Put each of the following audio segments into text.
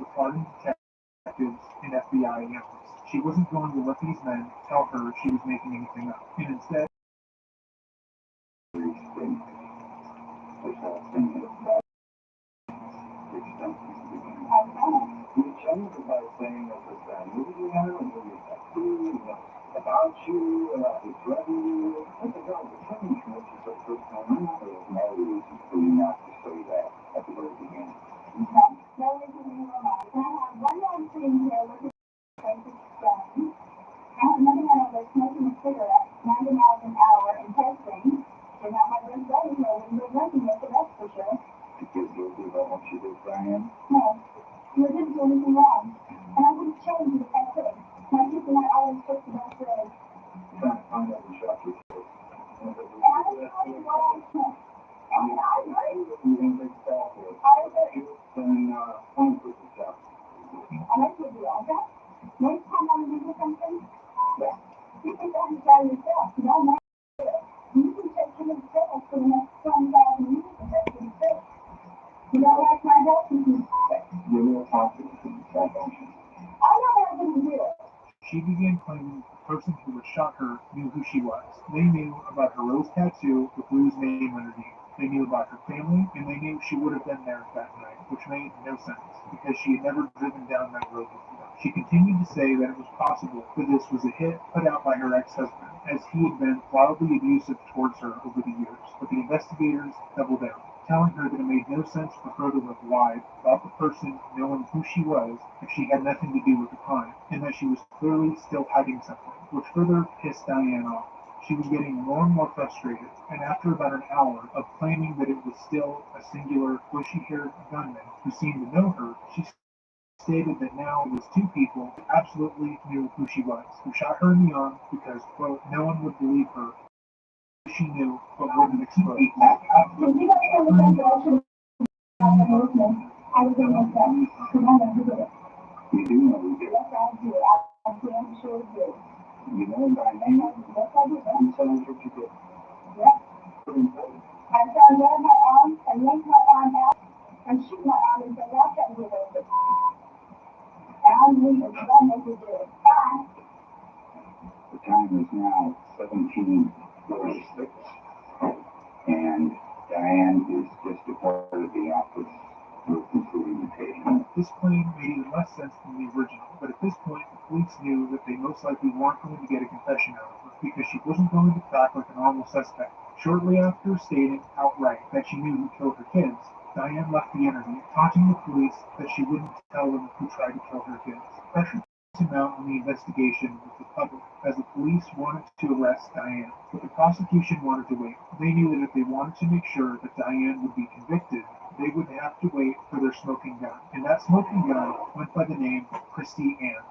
with hardened detectives and FBI analysts. She wasn't going to let these men tell her she was making anything up, and instead, about you, his revenue, what the hell, the training coach is the first time out, or no reason for you not to say that at the very beginning. Okay, no reason to be wrong. I have one more thing here, which is basic stuff. I have another one over smoking a cigarette, 90 miles an hour, and testing. You're not my best buddy, so I wouldn't go drinking with you, that's for sure. You feel guilty about what you did, Diane? No. You didn't do anything wrong. And I wouldn't change it if I could. My sister and I always took the best way. I'm trying to find out the shot you took. And I was telling you what I took. And I agree. You didn't take the fall for it. I agree. Then, I'm put this out. I'll let you do it, okay? Next time I remember something, yeah. You think that you got yourself. You don't know it. You can take him to jail for the next 20,000 years and make him sick. You don't like my help, you can have it. You're real confident in yourself, don't you? I know what I'm going to do. she began claiming the person who had shot her knew who she was. They knew about her rose tattoo with Lou's name underneath. They knew about her family, and they knew she would have been there that night, which made no sense, because she had never driven down that road before. She continued to say that it was possible that this was a hit put out by her ex-husband, as he had been wildly abusive towards her over the years, but the investigators doubled down, telling her that it made no sense for her to have lied about the person knowing who she was if she had nothing to do with the crime, and that she was clearly still hiding something, which further pissed Diane off. She was getting more and more frustrated, and after about an hour of claiming that it was still a singular, bushy-haired gunman who seemed to know her, she stated that now it was two people who absolutely knew who she was, who shot her in the arm because, quote, no one would believe her. She knew, but wouldn't expose. You do know who did it. Yes, I do. I am sure do. You know Diane? Yes, I do. You tell us what you did. Yep. I found her in my arm, I yanked my arm out, and shoot my arm and said, "I'll get rid of it." And we will make it do it. Bye. The time is now 17:46, and Diane is just departed the office for concluding the case. This claim made even less sense than the original, but at this point the police knew that they most likely weren't going to get a confession out of her, because she wasn't going to crack like a normal suspect. Shortly after stating outright that she knew who killed her kids, Diane left the interview, taunting the police that she wouldn't tell them who tried to kill her kids. Pressure to mount on the investigation with the public, as the police wanted to arrest Diane, but the prosecution wanted to wait. They knew that if they wanted to make sure that Diane would be convicted, they would have to wait for their smoking gun, and that smoking gun went by the name Christy Ann.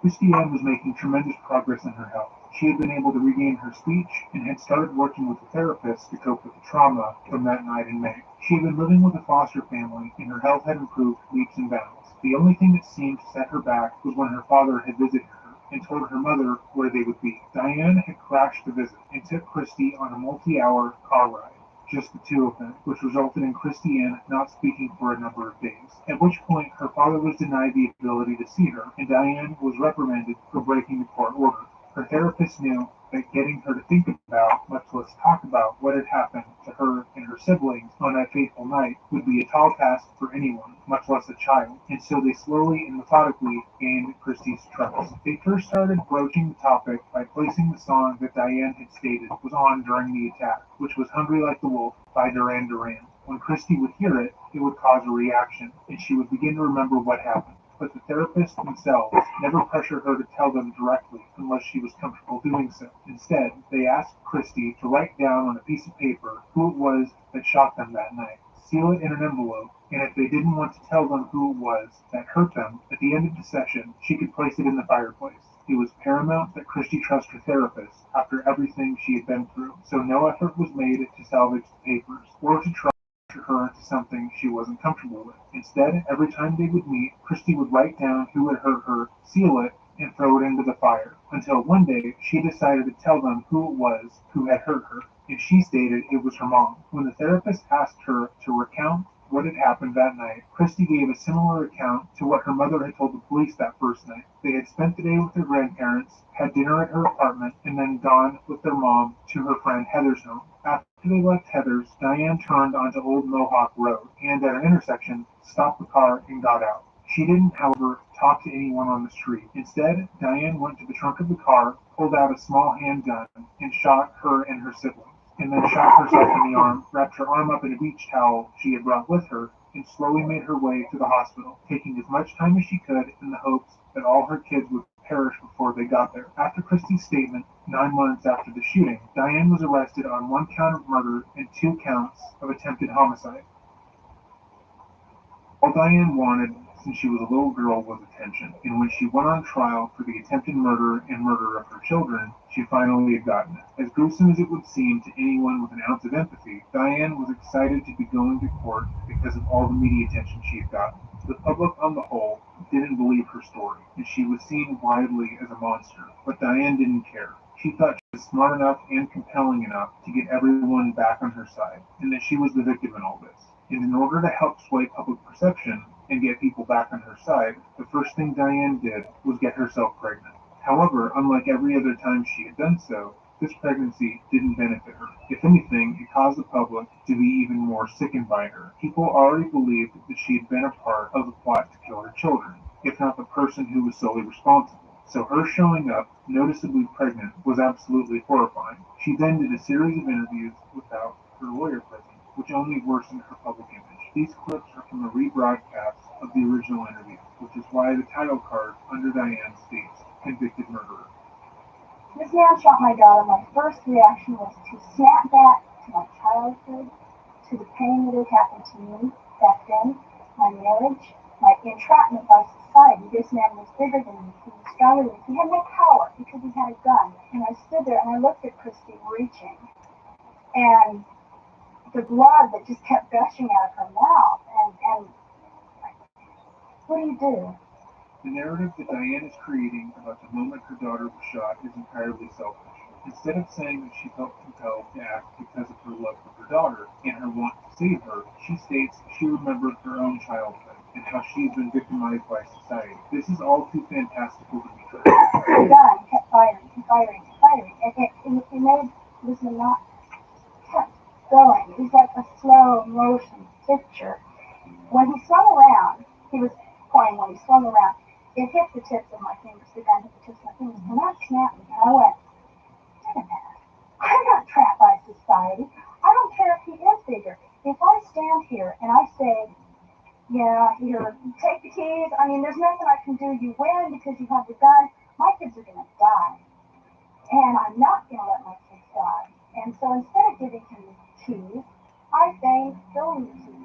Christy Ann was making tremendous progress in her health. She had been able to regain her speech and had started working with a therapist to cope with the trauma from that night in May. She had been living with a foster family, and her health had improved leaps and bounds. The only thing that seemed to set her back was when her father had visited her and told her mother where they would be. Diane had crashed the visit and took Christy on a multi-hour car ride, just the two of them, which resulted in Christy Ann not speaking for a number of days, at which point her father was denied the ability to see her, and Diane was reprimanded for breaking the court order. Her therapist knew that getting her to think about, much less talk about, what had happened to her and her siblings on that fateful night would be a tall task for anyone, much less a child, and so they slowly and methodically gained Christy's trust. They first started broaching the topic by placing the song that Diane had stated was on during the attack, which was Hungry Like the Wolf by Duran Duran. When Christy would hear it, it would cause a reaction, and she would begin to remember what happened. But the therapists themselves never pressured her to tell them directly unless she was comfortable doing so. Instead, they asked Christy to write down on a piece of paper who it was that shot them that night, seal it in an envelope, and if they didn't want to tell them who it was that hurt them, at the end of the session, she could place it in the fireplace. It was paramount that Christy trust her therapist after everything she had been through, so no effort was made to salvage the papers or to try her into something she wasn't comfortable with. Instead, every time they would meet, Christy would write down who had hurt her, seal it, and throw it into the fire, until one day she decided to tell them who it was who had hurt her, and she stated it was her mom. When the therapist asked her to recount what had happened that night, Christy gave a similar account to what her mother had told the police that first night. They had spent the day with their grandparents, had dinner at her apartment, and then gone with their mom to her friend Heather's home. After they left Heather's, Diane turned onto Old Mohawk Road and at an intersection stopped the car and got out. She didn't, however, talk to anyone on the street. Instead, Diane went to the trunk of the car, pulled out a small handgun, and shot her and her siblings, and then shot herself in the arm, wrapped her arm up in a beach towel she had brought with her, and slowly made her way to the hospital, taking as much time as she could in the hopes that all her kids would perish before they got there. After Christie's statement, 9 months after the shooting, Diane was arrested on 1 count of murder and 2 counts of attempted homicide. All Diane wanted since she was a little girl was attention, and when she went on trial for the attempted murder and murder of her children, she finally had gotten it. As gruesome as it would seem to anyone with an ounce of empathy, Diane was excited to be going to court because of all the media attention she had gotten. The public on the whole didn't believe her story, and she was seen widely as a monster, but Diane didn't care. She thought she was smart enough and compelling enough to get everyone back on her side, and that she was the victim in all this. And in order to help sway public perception and get people back on her side, the first thing Diane did was get herself pregnant. However, unlike every other time she had done so, this pregnancy didn't benefit her. If anything, it caused the public to be even more sickened by her. People already believed that she had been a part of the plot to kill her children, if not the person who was solely responsible. So her showing up, noticeably pregnant, was absolutely horrifying. She then did a series of interviews without her lawyer present, which only worsened her public image. These clips are from a rebroadcast of the original interview, which is why the title card under Diane states convicted murderer. This man shot my daughter. My first reaction was to snap back to my childhood, to the pain that had happened to me back then, my marriage, my entrapment by society. This man was bigger than me. He was stronger than me. He had no power because he had a gun. And I stood there and I looked at Christy reaching. And the blood that just kept gushing out of her mouth. And what do? The narrative that Diane is creating about the moment her daughter was shot is entirely selfish. Instead of saying that she felt compelled to act because of her love for her daughter and her want to save her, she states she remembered her own childhood and how she has been victimized by society. This is all too fantastical to be true. The gun kept firing and firing and firing, and it made this not kept going. It was like a slow motion picture. When he swung around, he was pointing. When he swung around, it hit the tips of my fingers. The gun hit the tips of my fingers, and that snapped me. And I went, wait a minute. I'm not trapped by society. I don't care if he is bigger. If I stand here and I say, yeah, here, take the keys. I mean, there's nothing I can do. You win because you have the gun. My kids are going to die. And I'm not going to let my kids die. And so instead of giving him the keys, I feigned throwing the keys.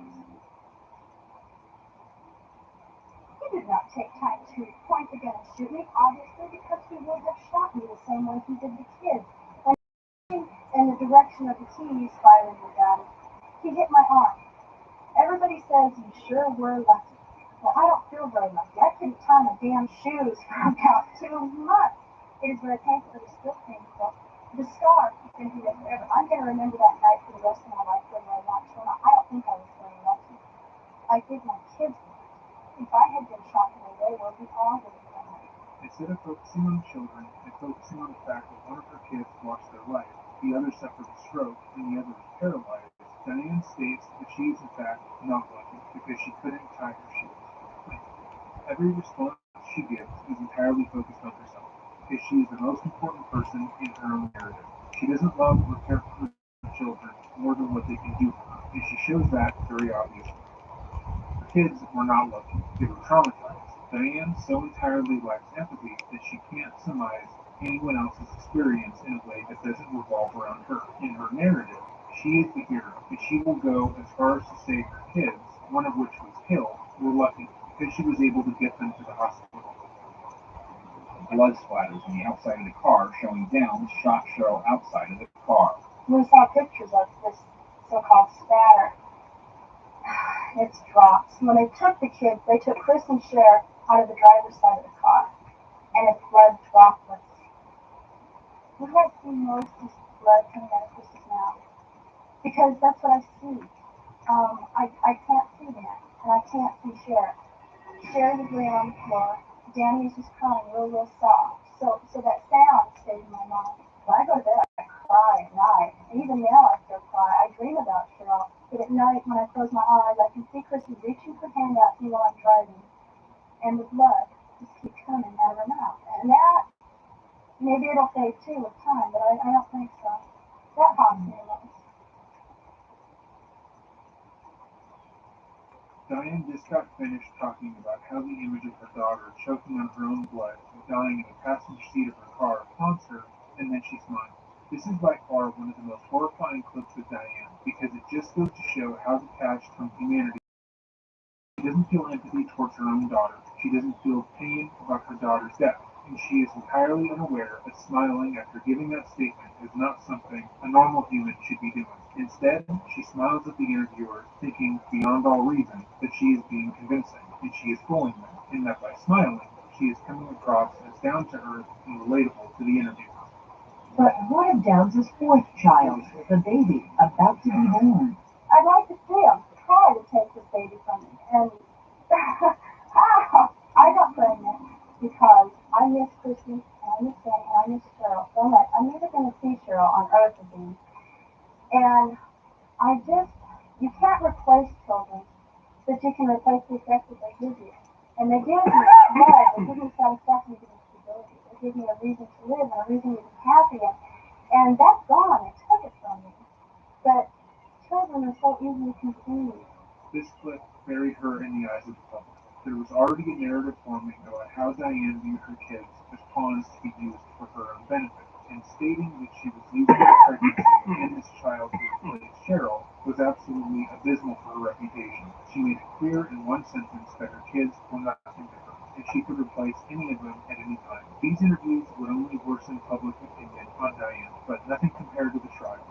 He did not take time to point the gun and shoot me, obviously, because he would have shot me the same way he did the kids. When he came in the direction of the keys firing the gun, he hit my arm. Everybody says you sure were lucky. Well, I don't feel very lucky. I couldn't tie my damn shoes for about 2 months. It is very painful. It is still painful. The scar is going to be there forever. I'm going to remember that night for the rest of my life, whether I want to or not. I don't think I was very lucky. I think my kids were. If I had been shot the way they were, we all would have died. Instead of focusing on the children and focusing on the fact that one of her kids lost their life, the other suffered a stroke, and the other was paralyzed, Diane states that she is in fact not lucky because she couldn't tie her shoes. Every response she gives is entirely focused on herself, because she is the most important person in her own narrative. She doesn't love or care for her children more than what they can do for her, and she shows that very obviously. Her kids were not lucky, they were traumatized. Diane so entirely lacks empathy that she can't surmise anyone else's experience in a way that doesn't revolve around her. In her narrative, she is the hero, and she will go as far as to say her kids, one of which was killed, were lucky because she was able to get them to the hospital. Blood splatters on the outside of the car, showing down the shot show outside of the car. We saw pictures of this so-called spatter. It's drops. When they took the kids, they took Chris and Cher out of the driver's side of the car, and it's blood droplets. What do I see most is blood coming out of Chris's mouth? Because that's what I see. I can't see that, and I can't see Cher. Cher is laying on the floor. Danny is just crying real soft. So that sound stayed in my mind. When I go to bed, I cry at night. And even now I still cry. I dream about Cheryl. But at night, when I close my eyes, I can see Chrissy reaching her hand out to me while I'm driving. And the blood just keeps coming out of her mouth. And that, maybe it'll fade too with time, but I don't think so. That haunts me the most. Diane just got finished talking about how the image of her daughter choking on her own blood and dying in the passenger seat of her car haunts her, and then she smiled. This is by far one of the most horrifying clips of Diane because it just goes to show how detached from humanity. She doesn't feel empathy towards her own daughter. She doesn't feel pain about her daughter's death. And she is entirely unaware that smiling after giving that statement is not something a normal human should be doing. Instead, she smiles at the interviewer, thinking, beyond all reason, that she is being convincing, and she is fooling them, and that by smiling, she is coming across as down to earth and relatable to the interviewer. But what of Downs' fourth child, the baby, about to be born? I'd like to see him try to take this baby from me. And I got pregnant because I miss Chrissy, and I miss Danny, and I miss Cheryl so much. I'm never going to see Cheryl on Earth again. And you can't replace children, but you can replace the effect that they give you. And they give me love, they give me satisfaction, they give me stability, they give me a reason to live and a reason to be happy. And that's gone, they took it from me. But children are so easily confused. This clip buried her in the eyes of the public. There was already a narrative forming about how Diane viewed her kids as pawns to be used for her own benefit, and stating that she was using her pregnancy and this child to replace Cheryl was absolutely abysmal for her reputation. She made it clear in one sentence that her kids were nothing to her, and she could replace any of them at any time. These interviews would only worsen public opinion on Diane, but nothing compared to the trial.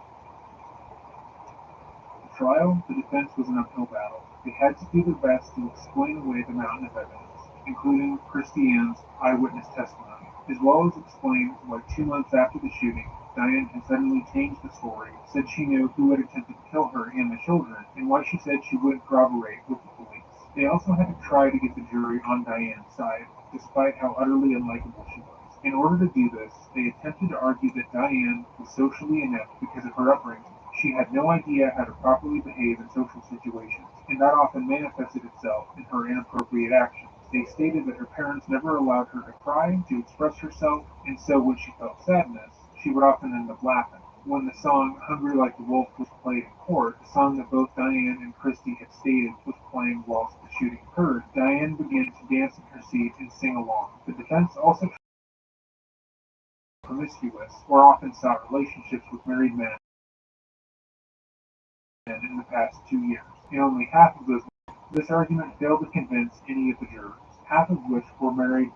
Trial, the defense was an uphill battle. They had to do their best to explain away the mountain of evidence, including Christy Ann's eyewitness testimony, as well as explain why 2 months after the shooting, Diane had suddenly changed the story, said she knew who had attempted to kill her and the children, and why she said she wouldn't corroborate with the police. They also had to try to get the jury on Diane's side, despite how utterly unlikable she was. In order to do this, they attempted to argue that Diane was socially inept because of her upbringing. She had no idea how to properly behave in social situations, and that often manifested itself in her inappropriate actions. They stated that her parents never allowed her to cry, to express herself, and so when she felt sadness, she would often end up laughing. When the song Hungry Like the Wolf was played in court, the song that both Diane and Christy had stated was playing whilst the shooting occurred, Diane began to dance in her seat and sing along. The defense also promiscuous or often sought relationships with married men in the past 2 years. In only half of those, this argument failed to convince any of the jurors, half of which were married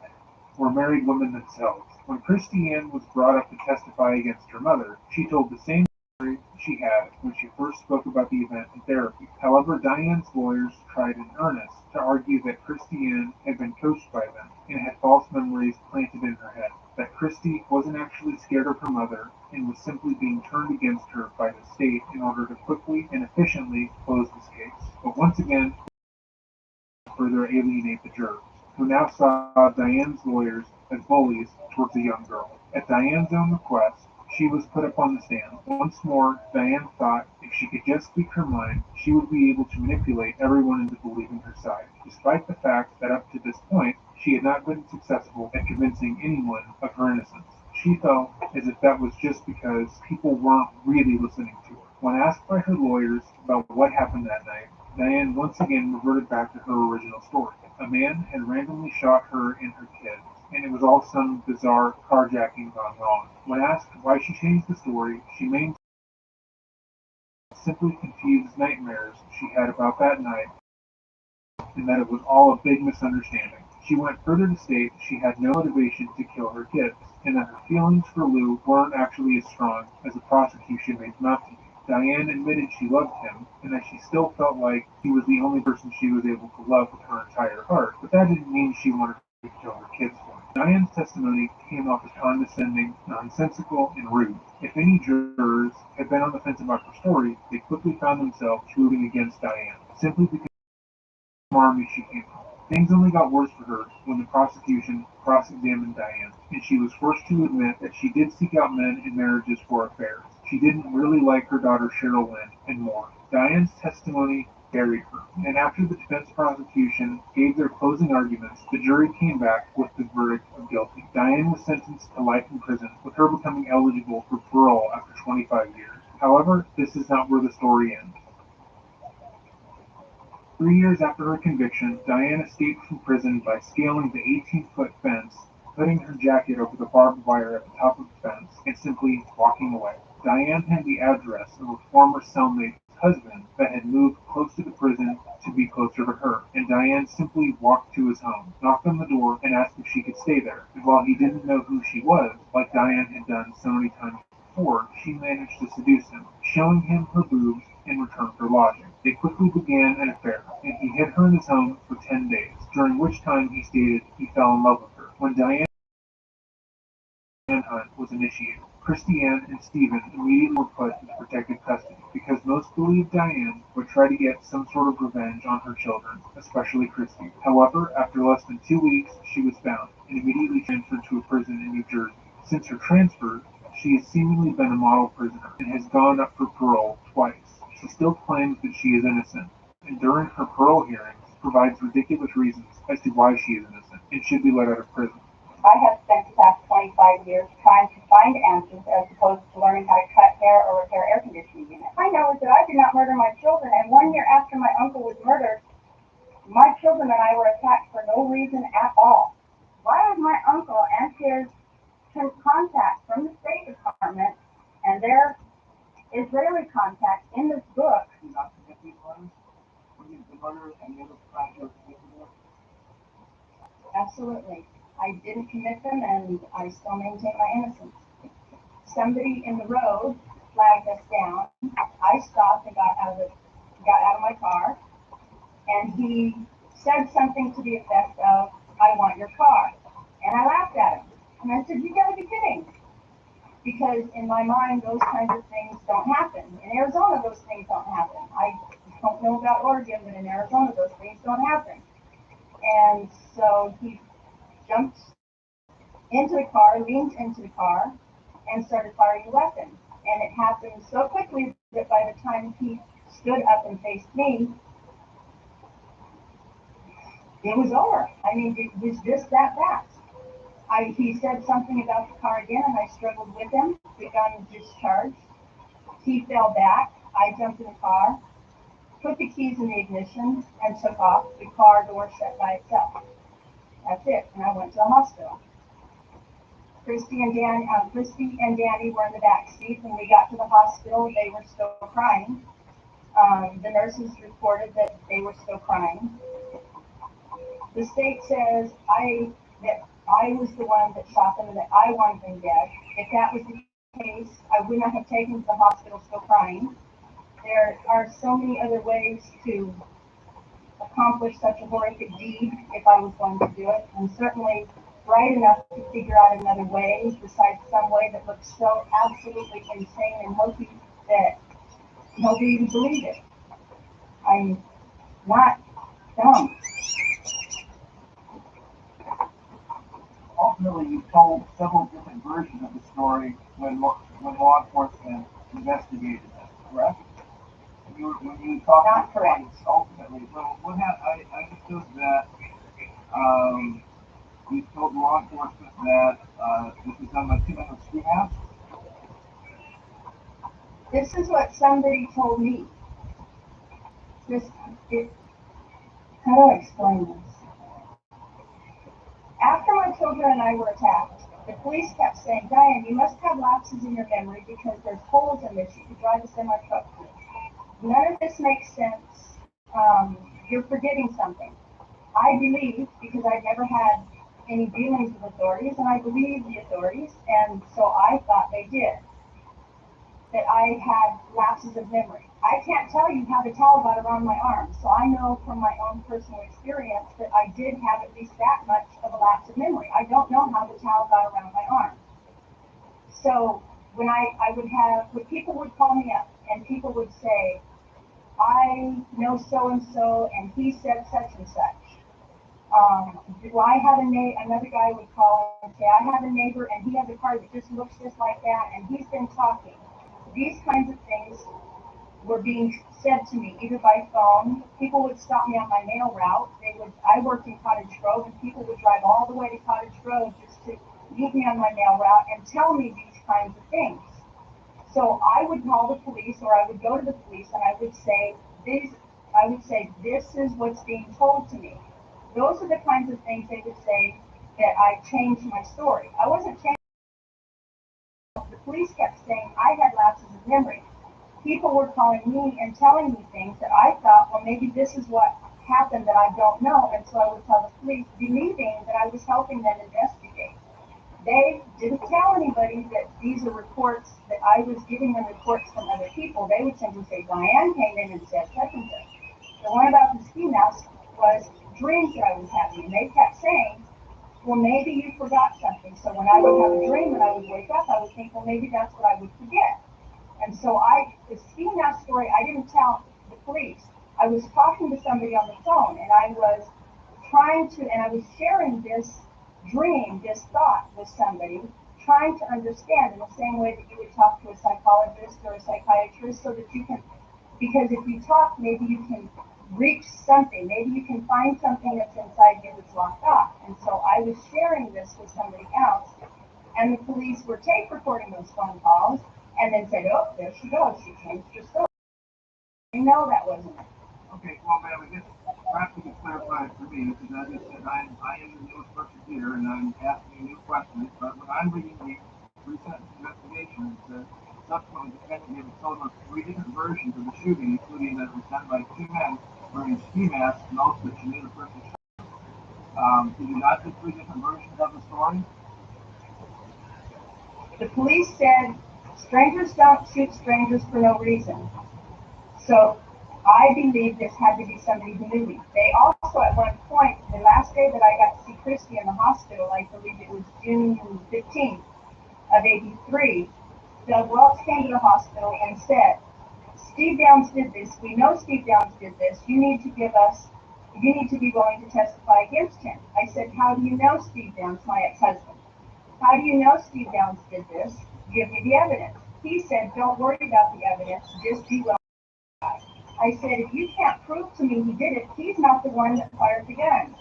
women themselves. When Christy Ann was brought up to testify against her mother, she told the same story she had when she first spoke about the event in therapy. However, Diane's lawyers tried in earnest to argue that Christy Ann had been coached by them and had false memories planted in her head, that Christy wasn't actually scared of her mother and was simply being turned against her by the state in order to quickly and efficiently close this case. But once again, further alienate the jurors, who now saw Diane's lawyers as bullies towards a young girl. At Diane's own request, she was put up on the stand. Once more, Diane thought if she could just speak her mind, she would be able to manipulate everyone into believing her side, despite the fact that up to this point, she had not been successful at convincing anyone of her innocence. She felt as if that was just because people weren't really listening to her. When asked by her lawyers about what happened that night, Diane once again reverted back to her original story. A man had randomly shot her and her kids, and it was all some bizarre carjacking gone wrong. When asked why she changed the story, she maintained simply confused nightmares she had about that night, and that it was all a big misunderstanding. She went further to state she had no motivation to kill her kids, and that her feelings for Lou weren't actually as strong as the prosecution made them out to be. Diane admitted she loved him, and that she still felt like he was the only person she was able to love with her entire heart, but that didn't mean she wanted to kill her kids for him. Diane's testimony came off as condescending, nonsensical, and rude. If any jurors had been on the fence about her story, they quickly found themselves rooting against Diane, simply because of the army she came from. Things only got worse for her when the prosecution cross-examined Diane, and she was forced to admit that she did seek out men in marriages for affairs. She didn't really like her daughter Cheryl Lynn, and more. Diane's testimony buried her, and after the defense prosecution gave their closing arguments, the jury came back with the verdict of guilty. Diane was sentenced to life in prison, with her becoming eligible for parole after 25 years. However, this is not where the story ends. 3 years after her conviction, Diane escaped from prison by scaling the 18-foot fence, putting her jacket over the barbed wire at the top of the fence, and simply walking away. Diane had the address of a former cellmate's husband that had moved close to the prison to be closer to her, and Diane simply walked to his home, knocked on the door, and asked if she could stay there. And while he didn't know who she was, like Diane had done so many times before, she managed to seduce him, showing him her boobs in return for lodging. They quickly began an affair, and he hid her in his home for 10 days, during which time he stated he fell in love with her. When Diane manhunt was initiated, Christiane and Stephen immediately were put into protective custody because most believed Diane would try to get some sort of revenge on her children, especially Christy. However, after less than 2 weeks, she was found and immediately transferred to a prison in New Jersey. Since her transfer, she has seemingly been a model prisoner and has gone up for parole twice. She still claims that she is innocent, and during her parole hearings provides ridiculous reasons as to why she is innocent and should be let out of prison. I have spent the past 25 years trying to find answers as opposed to learning how to cut hair or repair air conditioning units. I know is that I did not murder my children, and 1 year after my uncle was murdered, my children and I were attacked for no reason at all. Why would my uncle and his contacts from the State Department and their Israeli contacts in this book? Absolutely. I didn't commit them, and I still maintain my innocence. Somebody in the road flagged us down. I stopped and got out of my car, and he said something to the effect of, "I want your car." And I laughed at him. And I said, "You gotta be kidding." Because in my mind, those kinds of things don't happen. In Arizona, those things don't happen. I don't know about Oregon, but in Arizona, those things don't happen. And so he jumped into the car, leaned into the car, and started firing a weapon. And it happened so quickly that by the time he stood up and faced me, it was over. I mean, it was just that fast. He said something about the car again, and I struggled with him. The gun discharged. He fell back. I jumped in the car, put the keys in the ignition, and took off. The car door shut by itself. That's it. And I went to the hospital. Christy and Danny were in the back seat. When we got to the hospital, they were still crying. The nurses reported that they were still crying. The state says that I was the one that shot them and that I wanted them dead. If that was the case, I would not have taken them to the hospital still crying. There are so many other ways to accomplish such a horrific deed if I was going to do it, and certainly bright enough to figure out another way besides some way that looks so absolutely insane and hokey that nobody would believe it. I'm not dumb. Ultimately, you told several different versions of the story when law enforcement investigated them, correct? When you talked Not about correct. ultimately, well, I understood that you told law enforcement that this was done by two men with ski masks. This is what somebody told me. How do I explain this? After my children and I were attacked, the police kept saying, "Diane, you must have lapses in your memory because there's holes in this. You could drive a semi-truck through." None of this makes sense. You're forgetting something. I believe, because I've never had any dealings with authorities, and I believe the authorities, and so I thought they did, that I had lapses of memory. I can't tell you how the towel got around my arm, so I know from my own personal experience that I did have at least that much of a lapse of memory. I don't know how the towel got around my arm. So when when people would call me up and people would say, I know so and he said such and such. Do I have another guy would call and say, I have a neighbor and he has a car that just looks just like that and he's been talking. These kinds of things were being said to me either by phone. People would stop me on my mail route. I worked in Cottage Grove and people would drive all the way to Cottage Grove just to meet me on my mail route and tell me these kinds of things. So I would call the police or I would go to the police and I would say, this is what's being told to me. Those are the kinds of things they would say that I changed my story. I wasn't changing. The police kept saying I had lapses of memory. People were calling me and telling me things that I thought, well, maybe this is what happened that I don't know. And so I would tell the police, believing that I was helping them investigate. They didn't tell anybody that these are reports, that I was giving them reports from other people. They would simply say, Diane came in and said such and such. The one about the ski mask was dreams that I was having. And they kept saying, well, maybe you forgot something. So when I would have a dream and I would wake up, I would think, well, maybe that's what I would forget. And so the ski mask story, I didn't tell the police. I was talking to somebody on the phone and I was sharing this dream, this thought with somebody, trying to understand in the same way that you would talk to a psychologist or a psychiatrist so that you can, because if you talk, maybe you can reach something, maybe you can find something that's inside you that's locked up. And so I was sharing this with somebody else and the police were tape recording those phone calls and then said, oh, there she goes, she changed her story. No, that wasn't it. Okay, well, ma'am, I guess perhaps you can clarify it for me, because as I said, I am the newest person here, and I'm asking you new questions, but when I'm reading the recent investigation, it says, subsequently, the defendant gave a total of 3 different versions of the shooting, including that it was done by 2 men wearing ski masks, and also that she knew the person shot. Did you not give 3 different versions of the story? The police said, strangers don't shoot strangers for no reason. So I believe this had to be somebody who knew me. They also, at one point, the last day that I got to see Christy in the hospital, I believe it was June 15th of '83, Doug Welch came to the hospital and said, Steve Downs did this. We know Steve Downs did this. You need to be willing to testify against him. I said, how do you know Steve Downs, my ex-husband? How do you know Steve Downs did this? Give me the evidence. He said, don't worry about the evidence. Just be willing. I said, if you can't prove to me he did it, he's not the one that fired the gun.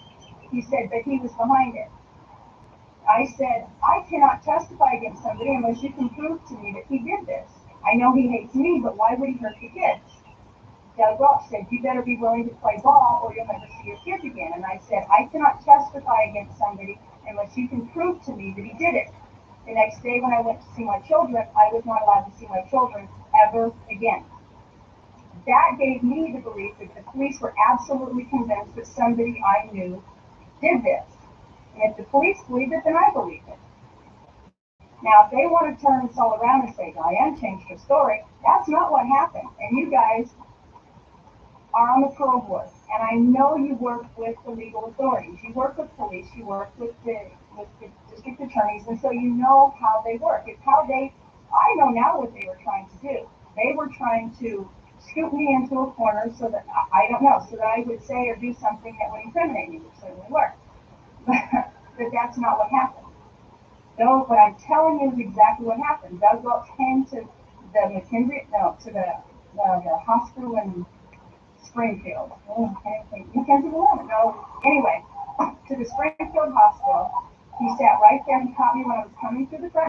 He said, but he was behind it. I said, I cannot testify against somebody unless you can prove to me that he did this. I know he hates me, but why would he hurt the kids? Doug Welch said, you better be willing to play ball or you'll never see your kids again. And I said, I cannot testify against somebody unless you can prove to me that he did it. The next day when I went to see my children, I was not allowed to see my children ever again. That gave me the belief that the police were absolutely convinced that somebody I knew did this. And if the police believed it, then I believed it. Now, if they want to turn this all around and say, Diane changed her story, that's not what happened. And you guys are on the parole board. And I know you work with the legal authorities. You work with police. You work with the district attorneys. And so you know how they work. I know now what they were trying to do. They were trying to scoop me into a corner so that, I don't know, so that I would say or do something that would incriminate me, which certainly worked. But that's not what happened. No, what I'm telling you is exactly what happened. Doug Welch came to the hospital in Springfield. Oh, McKenzie Willamette. No, anyway, to the Springfield hospital. He sat right there. He caught me when I was coming through the front.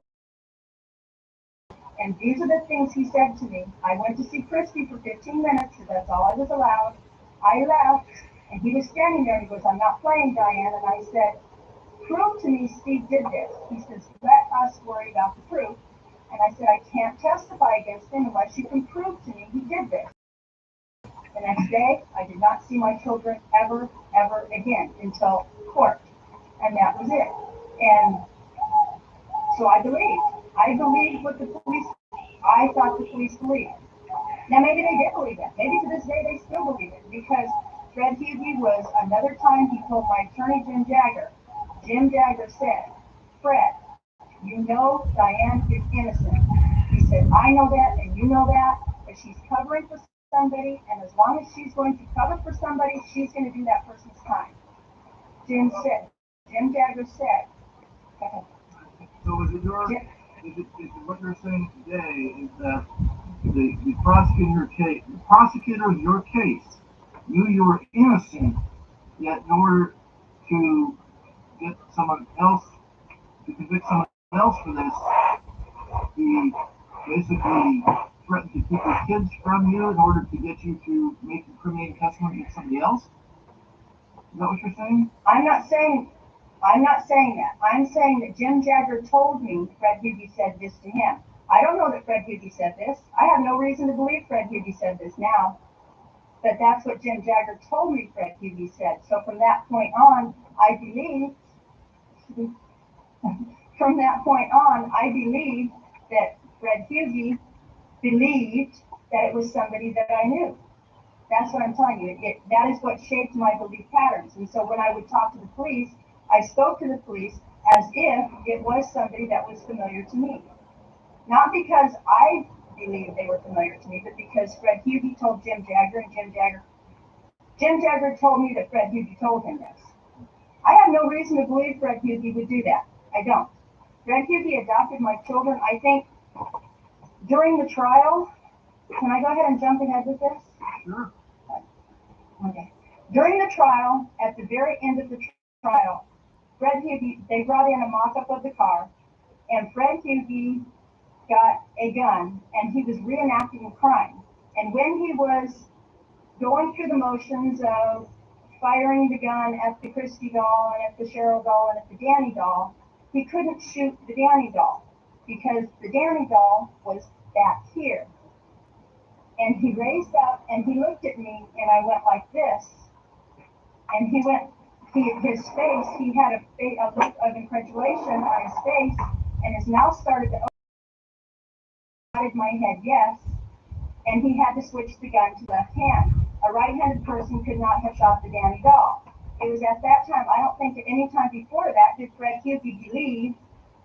And these are the things he said to me. I went to see Christy for 15 minutes because that's all I was allowed. I left, and he was standing there, and he goes, I'm not playing, Diane. And I said, prove to me Steve did this. He says, let us worry about the proof. And I said, I can't testify against him unless you can prove to me he did this. The next day, I did not see my children ever again until court. And that was it. And so I believed what the police, I thought the police believed. Now maybe they did believe it. Maybe to this day they still believe it. Because Fred Hughley was, another time he told my attorney Jim Jagger, Jim Jagger said, Fred, you know Diane is innocent. He said, I know that and you know that, but she's covering for somebody, and as long as she's going to cover for somebody, she's going to do that person's time. Jim Jagger said, So is what you're saying today is that the prosecutor in your case knew you were innocent, yet in order to get someone else to convict someone else for this, he basically threatened to keep your kids from you in order to get you to make incriminating testimony against somebody else? Is that what you're saying? I'm not saying that. I'm saying that Jim Jagger told me Fred Hughey said this to him. I don't know that Fred Hughey said this. I have no reason to believe Fred Hughey said this now. But that's what Jim Jagger told me Fred Hughey said. So from that point on, I believe that Fred Hughey believed that it was somebody that I knew. That's what I'm telling you. That is what shaped my belief patterns. And so when I would talk to the police, I spoke to the police as if it was somebody that was familiar to me. Not because I believed they were familiar to me, but because Fred Hughey told Jim Jagger, and Jim Jagger told me that Fred Hughey told him this. I have no reason to believe Fred Hughey would do that. I don't. Fred Hughey adopted my children, I think, during the trial. Can I go ahead and jump ahead with this? Sure. Okay. During the trial, at the very end of the trial, Fred Hughey, they brought in a mock-up of the car, and Fred Hughey got a gun, and he was reenacting a crime. And when he was going through the motions of firing the gun at the Christie doll and at the Cheryl doll and at the Danny doll, he couldn't shoot the Danny doll because the Danny doll was back here. And he raised up and he looked at me, and I went like this. And his face, he had a look of incredulation on his face, and his mouth started to open. I nodded my head yes, and he had to switch the gun to left hand. A right-handed person could not have shot the Danny doll. It was at that time, I don't think at any time before that did Fred Hughey believe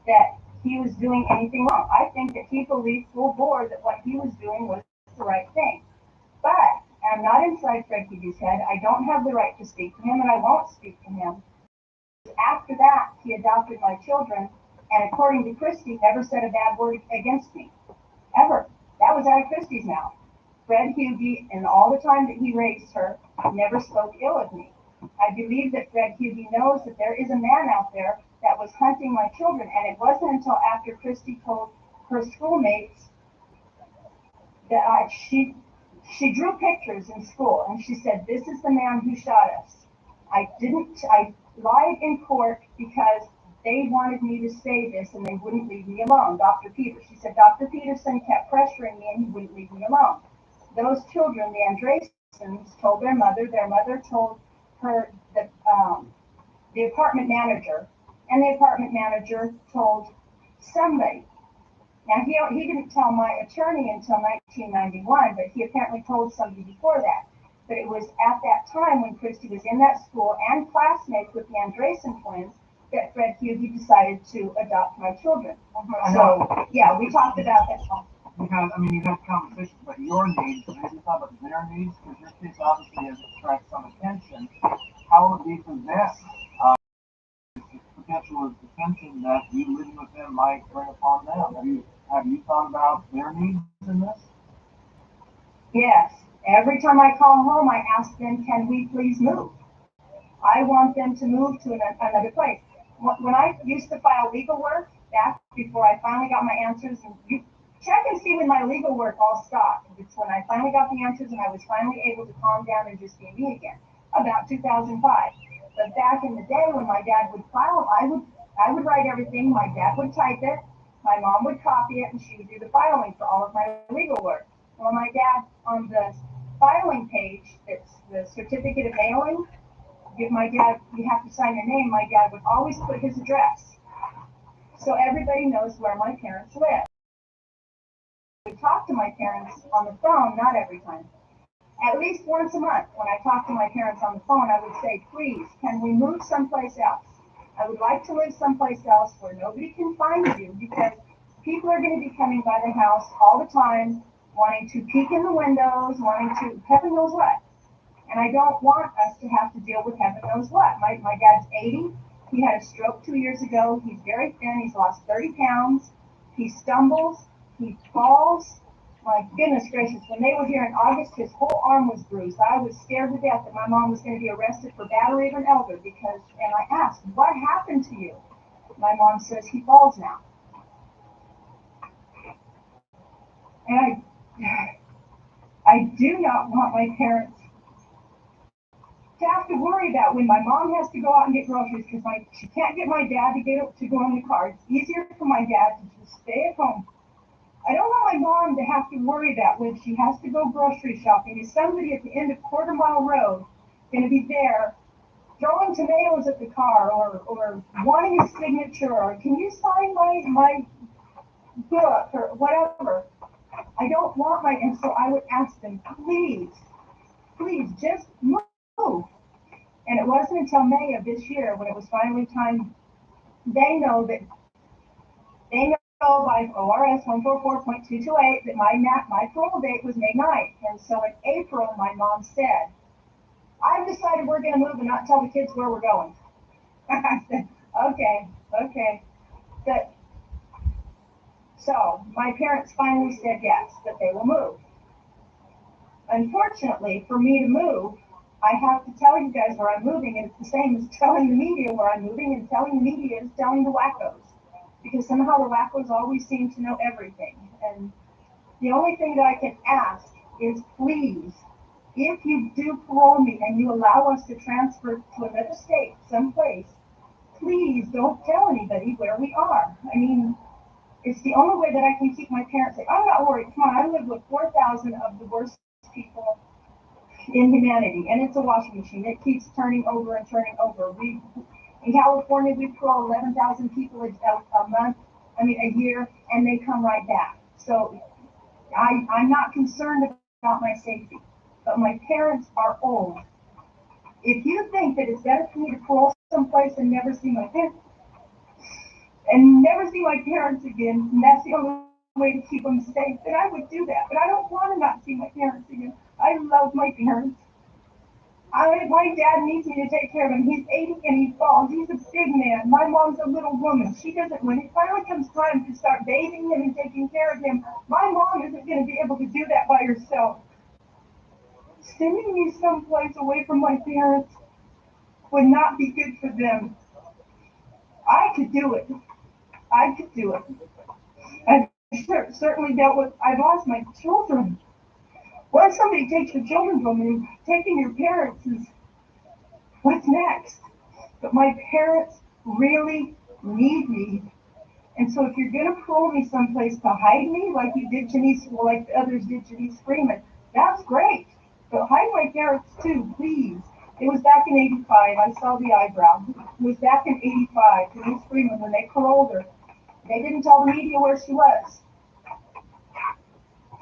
that he was doing anything wrong. I think that he believed full bore that what he was doing was the right thing. But I'm not inside Fred Hughey's head. I don't have the right to speak to him, and I won't speak to him. After that, he adopted my children, and according to Christie, never said a bad word against me. Ever. That was out of Christie's mouth. Fred Hughey, in all the time that he raised her, never spoke ill of me. I believe that Fred Hughey knows that there is a man out there that was hunting my children, and it wasn't until after Christie told her schoolmates that she drew pictures in school, and she said, this is the man who shot us. I lied in court because they wanted me to say this and they wouldn't leave me alone. She said, Dr. Peterson kept pressuring me and he wouldn't leave me alone. Those children, the Andresens, told their mother told her, the apartment manager, and the apartment manager told somebody. Now, he didn't tell my attorney until 1991, but he apparently told somebody before that. But it was at that time when Christie was in that school and classmates with the Andresen twins that Fred Hughey decided to adopt my children. So, yeah, we talked about that. You've had conversations about your needs, but have you thought about their needs? Because your case obviously has attracted some attention. How would it be for them? Potential of attention that you living with them might bring upon them. Have you thought about their needs in this? Yes. Every time I call home, I ask them, can we please move? I want them to move to another place. When I used to file legal work, back before I finally got my answers, and you check and see when my legal work all stopped. It's when I finally got the answers and I was finally able to calm down and just be me again, about 2005. But back in the day when my dad would file, I would write everything, my dad would type it, my mom would copy it, and she would do the filing for all of my legal work. Well, my dad, on the filing page, it's the certificate of mailing, my dad, you have to sign your name, my dad would always put his address. So everybody knows where my parents live. I would talk to my parents on the phone, not every time. At least once a month, when I talked to my parents on the phone, I would say, please, can we move someplace else? I would like to live someplace else where nobody can find you because people are going to be coming by the house all the time, wanting to peek in the windows, wanting to heaven knows what. And I don't want us to have to deal with heaven knows what. My dad's 80. He had a stroke 2 years ago. He's very thin. He's lost 30 pounds. He stumbles. He falls. My goodness gracious, when they were here in August, his whole arm was bruised. I was scared to death that my mom was going to be arrested for battery of an elder because, and I asked, what happened to you? My mom says he falls now. And I do not want my parents to have to worry about when my mom has to go out and get groceries because she can't get my dad to go in the car. It's easier for my dad to just stay at home. I don't want my mom to have to worry about when she has to go grocery shopping. Is somebody at the end of Quarter Mile Road going to be there throwing tomatoes at the car or wanting a signature or can you sign my book or whatever? I don't want and so I would ask them, please just move. And it wasn't until May of this year when it was finally time, they know by ORS 144.228 that my parole date was May 9th. And so in April, my mom said, I've decided we're going to move and not tell the kids where we're going. I said, okay. But, so my parents finally said yes, that they will move. Unfortunately, for me to move, I have to tell you guys where I'm moving, and it's the same as telling the media where I'm moving, and telling the media is telling the wackos. Because somehow the wackos always seem to know everything. And the only thing that I can ask is please, if you do parole me and you allow us to transfer to another state, someplace, please don't tell anybody where we are. I mean, it's the only way that I can keep my parents safe. I'm not worried. Come on, I live with 4,000 of the worst people in humanity, and it's a washing machine. It keeps turning over and turning over. In California, we parole 11,000 people a month, a year, and they come right back. So I'm not concerned about my safety, but my parents are old. If you think that it's better for me to parole someplace and never see my parents, again, and that's the only way to keep them safe, then I would do that. But I don't want to not see my parents again. I love my parents. My dad needs me to take care of him. He's 80 and he falls. He's a big man. My mom's a little woman. She doesn't, when it finally comes time to start bathing him and taking care of him, my mom isn't going to be able to do that by herself. Sending me someplace away from my parents would not be good for them. I could do it. I've certainly dealt with, I've lost my children. Once somebody takes your children from you, taking your parents is what's next. But my parents really need me. And so if you're going to parole me someplace to hide me, like you did Janice, well, like the others did Janice Freeman, that's great. But hide my parents too, please. It was back in 85. I saw the eyebrow. It was back in 85. Janice Freeman, when they paroled her, they didn't tell the media where she was.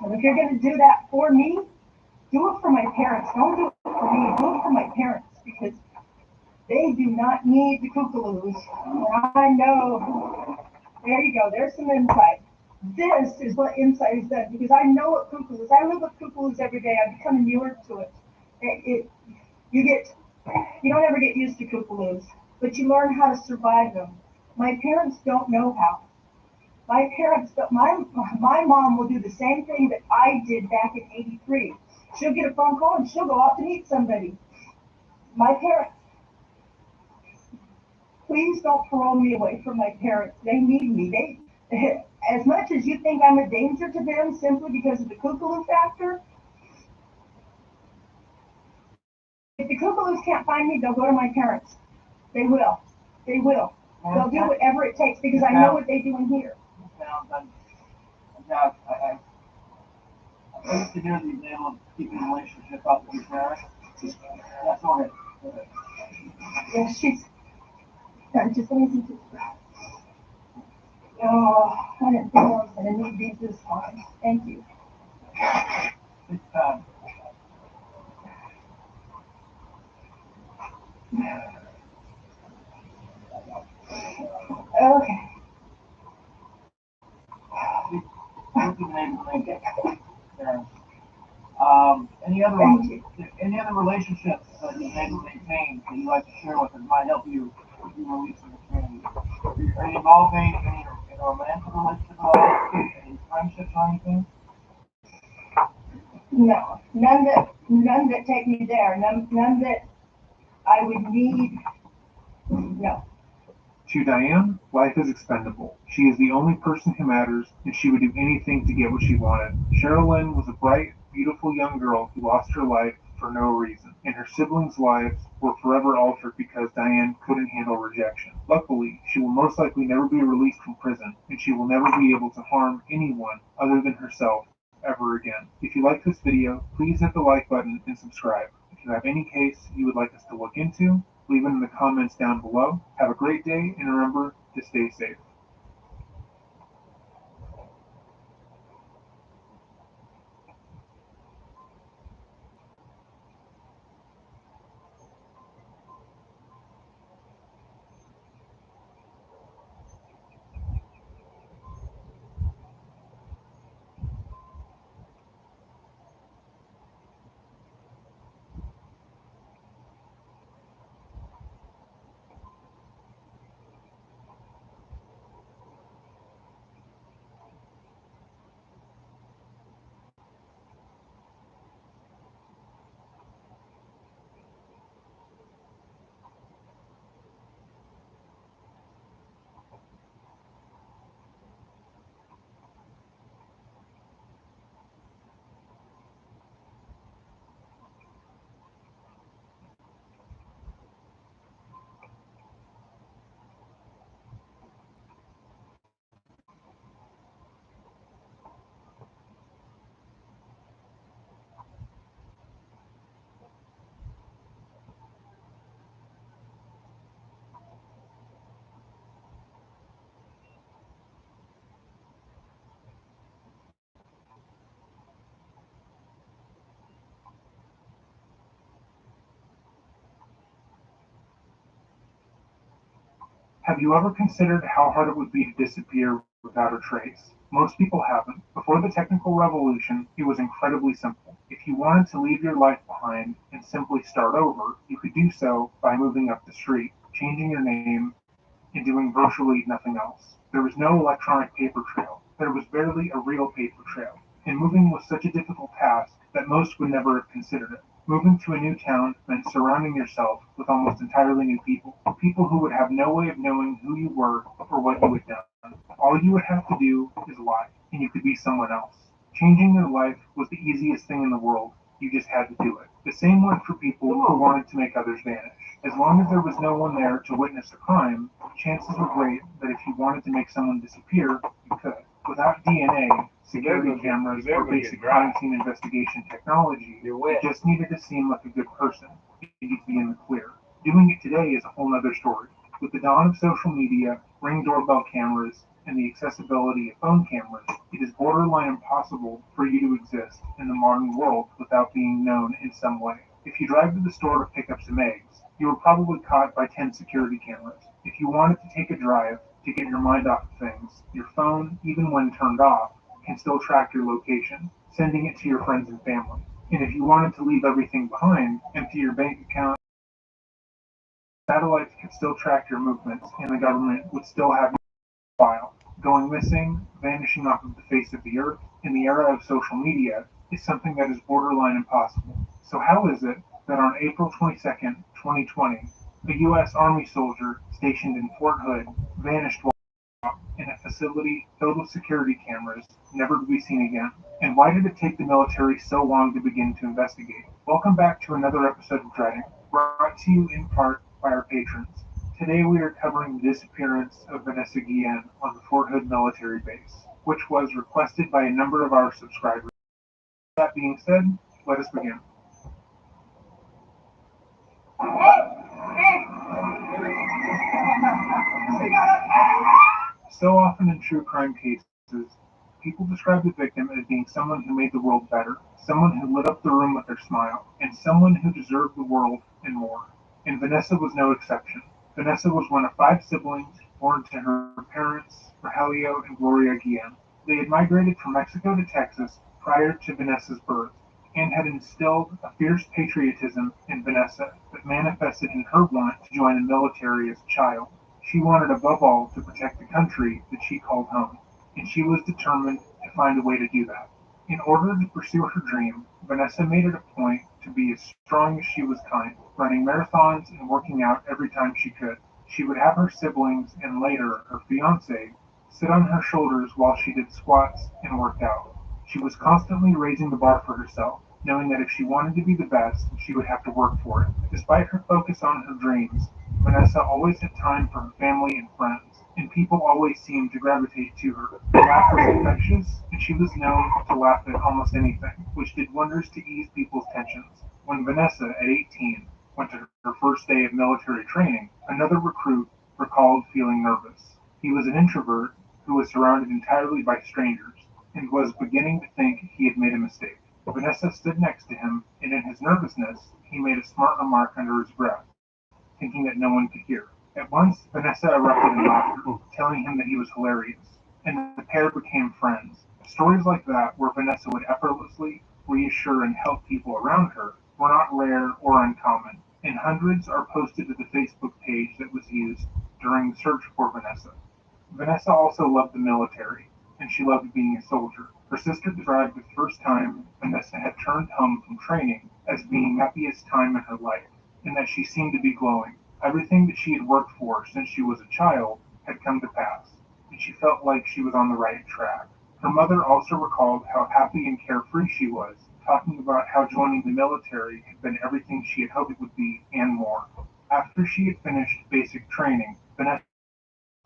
And if you're going to do that for me, do it for my parents. Don't do it for me. Do it for my parents because they do not need the kookaroos. I know. There you go. There's some insight. This is what insight is done because I know what kookaroos. I live with kookaroos every day. I become inured to it. You don't ever get used to kookaroos, but you learn how to survive them. My parents don't know how. My mom will do the same thing that I did back in 83. She'll get a phone call and she'll go out to meet somebody. My parents, please don't parole me away from my parents. They need me. As much as you think I'm a danger to them simply because of the kookaroo factor, if the kookaroos can't find me, they'll go to my parents. They will. They'll do whatever it takes because I know what they do in here. I used to hear the example of keeping a relationship up with your parents. That's all it. Yeah, she's just amazing. Oh, I didn't think I was going to need these this time. Thank you. It's Okay. Look at neighborhood. Yeah. Thank you. Any other relationships that you've able to maintain that you'd like to share with us might help you if you release in the community? Are you involved in any romantic relationship at all? Any friendships or anything? No, none that take me there. None that I would need. No. To Diane, life is expendable. She is the only person who matters, and she would do anything to get what she wanted. Cheryl Lynn was a bright, beautiful young girl who lost her life for no reason, and her siblings' lives were forever altered because Diane couldn't handle rejection. Luckily, she will most likely never be released from prison, and she will never be able to harm anyone other than herself ever again. If you like this video, please hit the like button and subscribe. If you have any case you would like us to look into, leave it in the comments down below. Have a great day, and remember to stay safe. Have you ever considered how hard it would be to disappear without a trace? Most people haven't. Before the technical revolution, it was incredibly simple. If you wanted to leave your life behind and simply start over, you could do so by moving up the street, changing your name, and doing virtually nothing else. There was no electronic paper trail. There was barely a real paper trail. And moving was such a difficult task that most would never have considered it. Moving to a new town meant surrounding yourself with almost entirely new people who would have no way of knowing who you were or what you had done. All you would have to do is lie, and you could be someone else. Changing your life was the easiest thing in the world. You just had to do it. The same went for people who wanted to make others vanish. As long as there was no one there to witness the crime, chances were great that if you wanted to make someone disappear, you could. Without DNA, security cameras, or basic crime scene investigation technology, you just needed to seem like a good person. You'd be in the clear. Doing it today is a whole other story. With the dawn of social media, Ring doorbell cameras, and the accessibility of phone cameras, it is borderline impossible for you to exist in the modern world without being known in some way. If you drive to the store to pick up some eggs, you are probably caught by 10 security cameras. If you wanted to take a drive to get your mind off of things, your phone, even when turned off, can still track your location, sending it to your friends and family. And if you wanted to leave everything behind, empty your bank account, satellites could still track your movements, and the government would still have your file. Going missing, vanishing off of the face of the earth, in the era of social media, is something that is borderline impossible. So how is it that on April 22nd, 2020, a U.S. Army soldier stationed in Fort Hood vanished while in a facility filled with security cameras, never to be seen again? And why did it take the military so long to begin to investigate? Welcome back to another episode of Dreading, brought to you in part by our patrons. Today we are covering the disappearance of Vanessa Guillen on the Fort Hood military base, which was requested by a number of our subscribers. That being said, let us begin. So often in true crime cases, people describe the victim as being someone who made the world better, someone who lit up the room with their smile, and someone who deserved the world and more. And Vanessa was no exception. Vanessa was one of 5 siblings born to her parents, Rogelio and Gloria Guillen. They had migrated from Mexico to Texas prior to Vanessa's birth, and had instilled a fierce patriotism in Vanessa that manifested in her want to join the military as a child. She wanted above all to protect the country that she called home, and she was determined to find a way to do that. In order to pursue her dream, Vanessa made it a point to be as strong as she was kind, running marathons and working out every time she could. She would have her siblings and later her fiance sit on her shoulders while she did squats and worked out. She was constantly raising the bar for herself, knowing that if she wanted to be the best, she would have to work for it. Despite her focus on her dreams, Vanessa always had time for her family and friends, and people always seemed to gravitate to her. Her laugh was infectious, and she was known to laugh at almost anything, which did wonders to ease people's tensions. When Vanessa, at 18, went to her first day of military training, another recruit recalled feeling nervous. He was an introvert who was surrounded entirely by strangers, and was beginning to think he had made a mistake. Vanessa stood next to him, and in his nervousness he made a smart remark under his breath, thinking that no one could hear. At once Vanessa erupted in laughter, telling him that he was hilarious, and the pair became friends. Stories like that, where Vanessa would effortlessly reassure and help people around her, were not rare or uncommon, and hundreds are posted to the Facebook page that was used during the search for Vanessa. Vanessa also loved the military, and she loved being a soldier. Her sister described the first time Vanessa had returned home from training as being the happiest time in her life, and that she seemed to be glowing. Everything that she had worked for since she was a child had come to pass, and she felt like she was on the right track. Her mother also recalled how happy and carefree she was, talking about how joining the military had been everything she had hoped it would be and more. After she had finished basic training, Vanessa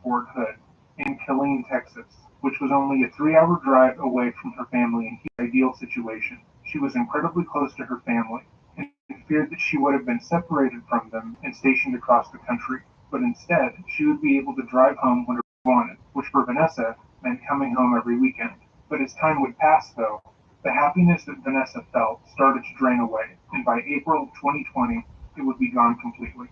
Fort Hood in Killeen, Texas, which was only a 3-hour drive away from her family and her ideal situation. She was incredibly close to her family, and feared that she would have been separated from them and stationed across the country. But instead, she would be able to drive home whenever she wanted, which for Vanessa meant coming home every weekend. But as time would pass, though, the happiness that Vanessa felt started to drain away, and by April 2020, it would be gone completely.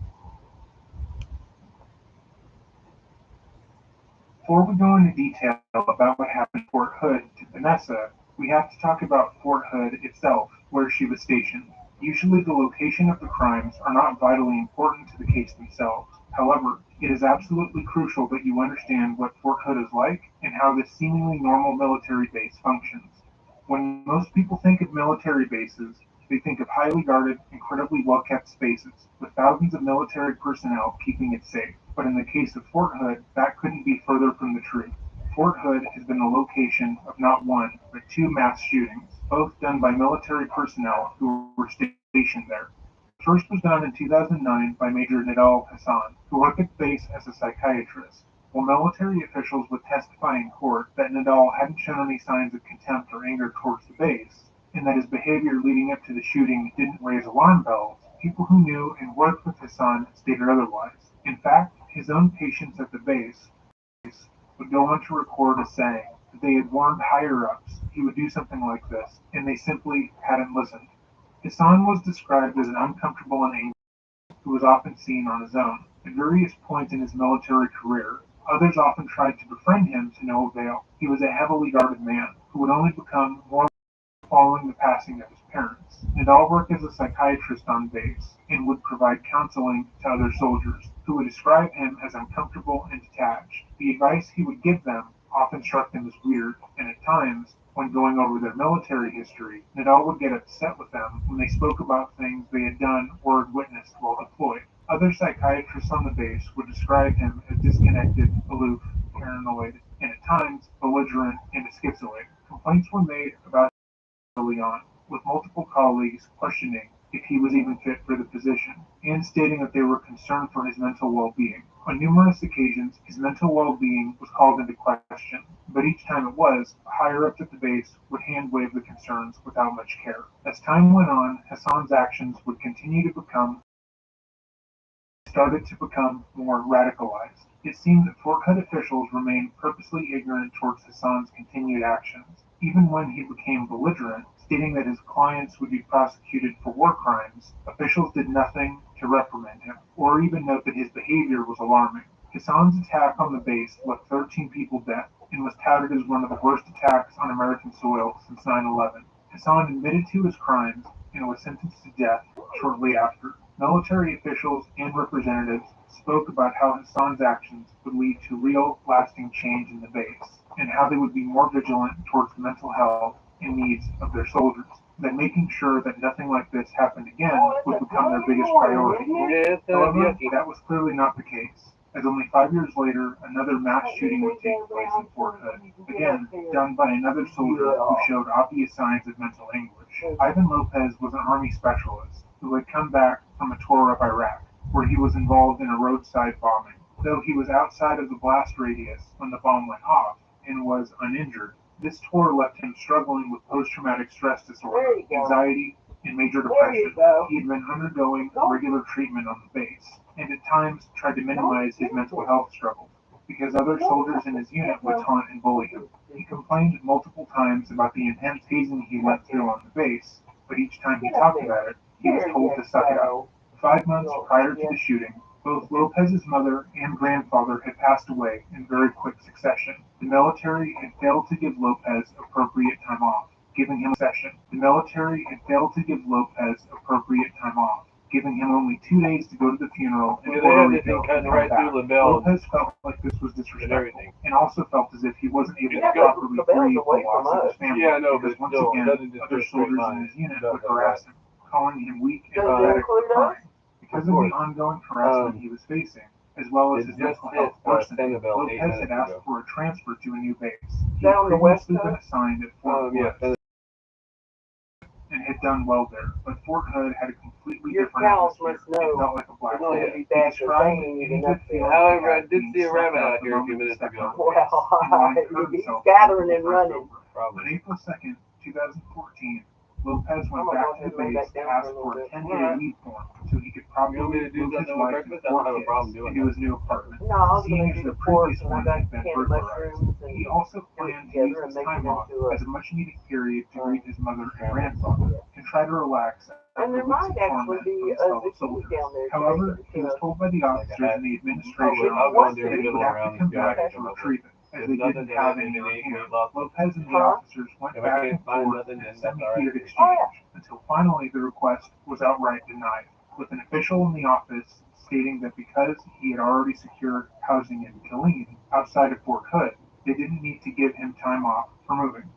Before we go into detail about what happened at Fort Hood to Vanessa, we have to talk about Fort Hood itself, where she was stationed. Usually the location of the crimes are not vitally important to the case themselves. However, it is absolutely crucial that you understand what Fort Hood is like and how this seemingly normal military base functions. When most people think of military bases, they think of highly guarded, incredibly well-kept spaces, with thousands of military personnel keeping it safe. But in the case of Fort Hood, that couldn't be further from the truth. Fort Hood has been the location of not one, but two mass shootings, both done by military personnel who were stationed there. The first was done in 2009 by Major Nidal Hassan, who worked at the base as a psychiatrist. While military officials would testify in court that Nidal hadn't shown any signs of contempt or anger towards the base, and that his behavior leading up to the shooting didn't raise alarm bells, people who knew and worked with Hassan stated otherwise. In fact, his own patients at the base would go on to record as saying that they had warned higher-ups he would do something like this, and they simply hadn't listened. Hassan was described as an uncomfortable and angry who was often seen on his own. At various points in his military career, others often tried to befriend him to no avail. He was a heavily guarded man who would only become more following the passing of his parents. Nadal worked as a psychiatrist on base and would provide counseling to other soldiers, who would describe him as uncomfortable and detached. The advice he would give them often struck them as weird, and at times, when going over their military history, Nadal would get upset with them when they spoke about things they had done or had witnessed while deployed. Other psychiatrists on the base would describe him as disconnected, aloof, paranoid, and at times belligerent and a schizoid. Complaints were made about early on, with multiple colleagues questioning if he was even fit for the position, and stating that they were concerned for his mental well-being. On numerous occasions, his mental well-being was called into question, but each time it was, higher-ups at the base would hand-wave the concerns without much care. As time went on, Hassan's actions would continue to started to become more radicalized. It seemed that Fort Hood officials remained purposely ignorant towards Hassan's continued actions, even when he became belligerent, stating that his clients would be prosecuted for war crimes. Officials did nothing to reprimand him, or even note that his behavior was alarming. Hassan's attack on the base left 13 people dead and was touted as one of the worst attacks on American soil since 9/11. Hassan admitted to his crimes and was sentenced to death shortly after. Military officials and representatives spoke about how Hassan's actions would lead to real, lasting change in the base, and how they would be more vigilant towards the mental health and needs of their soldiers. That making sure that nothing like this happened again would become their biggest priority. However, that was clearly not the case, as only 5 years later, another mass shooting would take place in Fort Hood, again done by another soldier who showed obvious signs of mental anguish. Ivan Lopez was an Army specialist who had come back from a tour of Iraq, where he was involved in a roadside bombing. Though he was outside of the blast radius when the bomb went off and was uninjured, this tour left him struggling with post-traumatic stress disorder, anxiety, and major depression. He had been undergoing regular treatment on the base, and at times tried to minimize his mental health struggles, because other soldiers in his unit would taunt and bully him. He complained multiple times about the intense hazing he went through on the base, but each time he talked about it, he was told to suck it up. 5 months prior to the shooting, both Lopez's mother and grandfather had passed away in very quick succession. The military had failed to give Lopez appropriate time off, giving him only 2 days to go to the funeral and Puerto Rico and come back. Lopez felt like this was disrespectful, and also felt as if he wasn't able to properly grieve the loss of his family, because once again, other soldiers in his unit would harass him, calling him weak and pathetic for crying. Because of the ongoing harassment he was facing, as well as his mental health worsening, Lopez had asked for a transfer to a new base. He had previously been assigned at Fort Bliss and had done well there, but Fort Hood had a completely different atmosphere. It felt like a black hole. He described any good feeling However, I did see a rabbit out here a few minutes ago. He's gathering and running. On April 2nd, 2014, Lopez went back to the base to ask for a 10-day leave form so he could properly move his wife and 4 kids into his new apartment. Seeing as the previous one had been burglarized, he also planned to use this time off as a much-needed period to greet his mother and grandfather and try to relax And after there weeks might of actually torment be from his a fellow zucchini soldiers. down there. However, he was told by the officers and the administration I'll go and do a that he little would have around to come this guy. back to retrieve it, as they Nothing didn't have to any eat, on eat hand. lots of- Lopez and the Huh? officers went If I back can't and find forth nothing, in a then that's all semi-heated right. exchange until finally the request was outright denied, with an official in the office stating that because he had already secured housing in Killeen, outside of Fort Hood, they didn't need to give him time off for moving.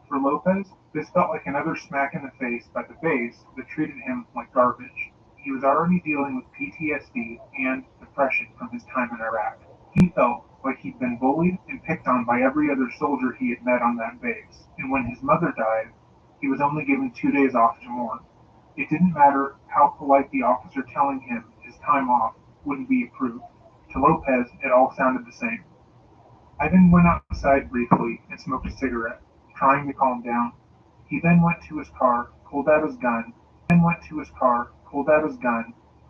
For Lopez, this felt like another smack in the face by the base that treated him like garbage. He was already dealing with PTSD and depression from his time in Iraq. He felt like he'd been bullied and picked on by every other soldier he had met on that base, and when his mother died, he was only given 2 days off to mourn. It didn't matter how polite the officer telling him his time off wouldn't be approved. To Lopez, it all sounded the same. Ivan went outside briefly and smoked a cigarette, trying to calm down. He then went to his car, pulled out his gun,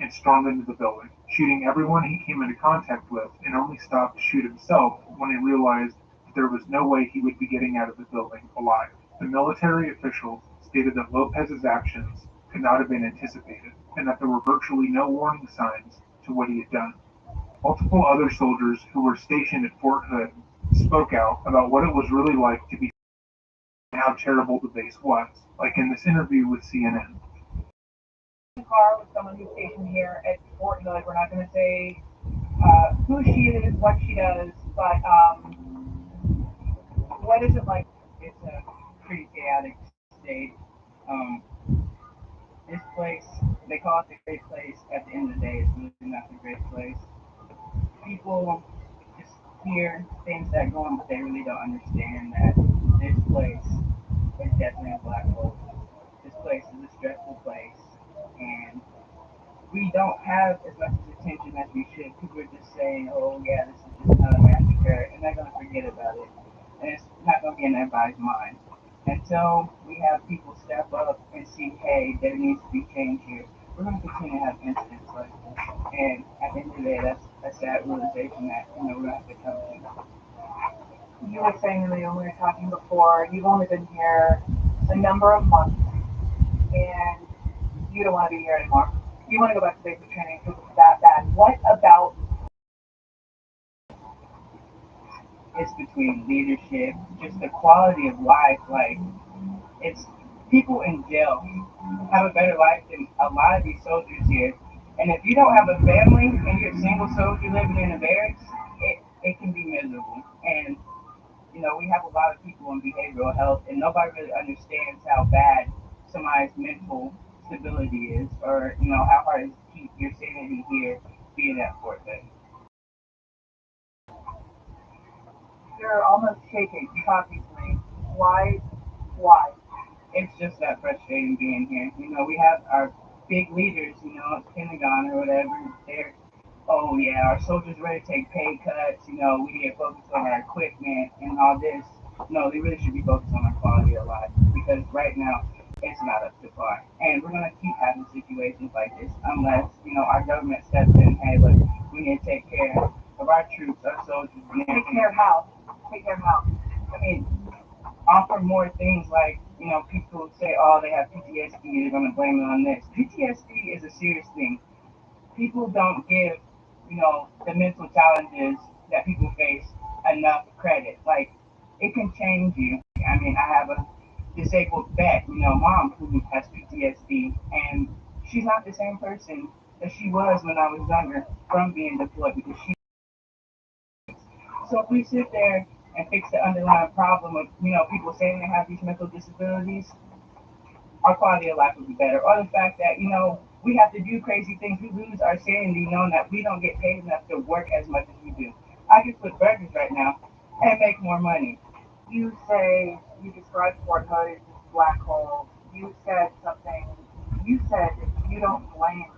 and stormed into the building, shooting everyone he came into contact with, and only stopped to shoot himself when he realized that there was no way he would be getting out of the building alive. The military officials stated that Lopez's actions could not have been anticipated, and that there were virtually no warning signs to what he had done. Multiple other soldiers who were stationed at Fort Hood spoke out about what it was really like to be and how terrible the base was, like in this interview with CNN. Car with someone who's stationed here at Fort Hood. We're not going to say who she is, what she does, but what is it like? It's a pretty chaotic state. Um, this place, they call it the great place. At the end of the day, it's really not the great place. People just hear things that go on, but they really don't understand that this place is definitely a black hole. This place is a stressful place, and we don't have as much attention as we should because we're just saying, oh yeah, this is just another massacre, and they're going to forget about it. And it's not going to be in everybody's mind. Until we have people step up and see, hey, there needs to be change here, we're going to continue to have incidents like this. And at the end of the day, that's a sad realization that, we're going to have to come to. You were saying, Leo, we were talking before, you've only been here a number of months, and you don't want to be here anymore. You want to go back to basic training because it's that bad. What about It's between leadership, just the quality of life. Like, it's people in jail have a better life than a lot of these soldiers here. And if you don't have a family and you're a single soldier living in a barracks, it can be miserable. And we have a lot of people in behavioral health, and nobody really understands how bad somebody's mental stability is, or how hard it is to keep your sanity here being at Fort Hood. You're almost shaking talking to me. Why? Why? It's just that frustrating being here. We have our big leaders, Pentagon or whatever. They're, oh yeah, our soldiers ready to take pay cuts. We need to focus on our equipment and all this. No, they really should be focused on our quality of life, because right now it's not up to par. And we're gonna keep having situations like this unless our government steps in. Hey, look, we need to take care of our troops, our soldiers. Take care of how? Take care of how? I mean, offer more things like, people say, oh, they have PTSD, they're going to blame it on this. PTSD is a serious thing. People don't give, the mental challenges that people face enough credit. Like, it can change you. I mean, I have a disabled vet, mom who has PTSD, and she's not the same person that she was when I was younger from being deployed, because she. So if we sit there and fix the underlying problem of, people saying they have these mental disabilities, our quality of life would be better. Or the fact that, we have to do crazy things. We lose our sanity knowing that we don't get paid enough to work as much as we do. I could flip burgers right now and make more money. You say you described Fort Hood as this black hole. You said something. You said that you don't blame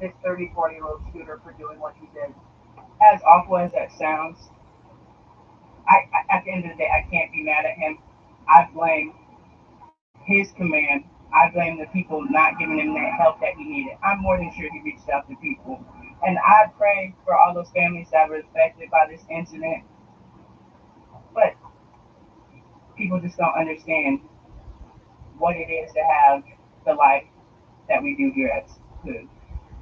this 34-year-old shooter for doing what he did. As awful as that sounds, at the end of the day, I can't be mad at him. I blame his command. I blame the people not giving him that help that he needed. I'm more than sure he reached out to people. And I pray for all those families that were affected by this incident. But people just don't understand what it is to have the life that we do here at Hood.